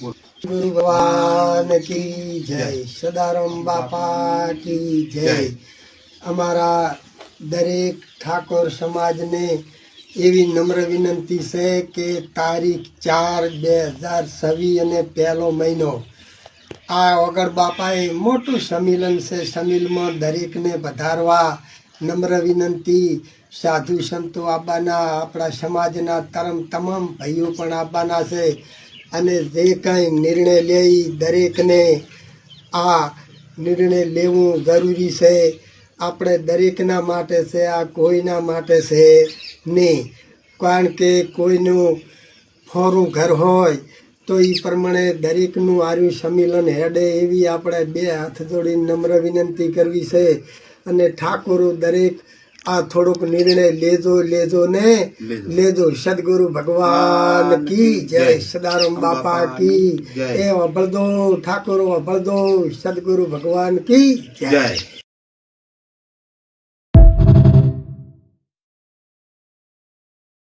गुरु भगवान की जय, सदाराम बापा की जय। અમારા દરેક ઠાકોર સમાજને એવી નમ્ર વિનંતી છે કે તારીખ 4/2026 અને પહેલો મહિનો આ વગર બાપાએ મોટું સંમેલન છે। સંમેલનમાં દરેકને વધારવા નમ્ર વિનંતી। સાધુ સંતો આવવાના, આપણા સમાજના તમામ ભાઈઓ પણ આવવાના છે અને જે કંઈ નિર્ણય લે દરેકને આ નિર્ણય લેવું જરૂરી છે। આપણે દરેકના માટે છે, આ કોઈના માટે છે નહીં, કારણ કે કોઈનું ફોરું ઘર હોય તો એ પ્રમાણે દરેકનું આર્યું સંમેલન હેડે એવી આપણે બે હાથ જોડીને નમ્ર વિનંતી કરવી છે। અને ઠાકોરો દરેક આ થોડોક નિર્ણય લેજો ને લેજો। સદગુરુ ભગવાન કી જય, સદારામ બાપા કી એ અભળ દો ઠાકોરો, અભળ દો, સદગુરુ ભગવાન કી જય।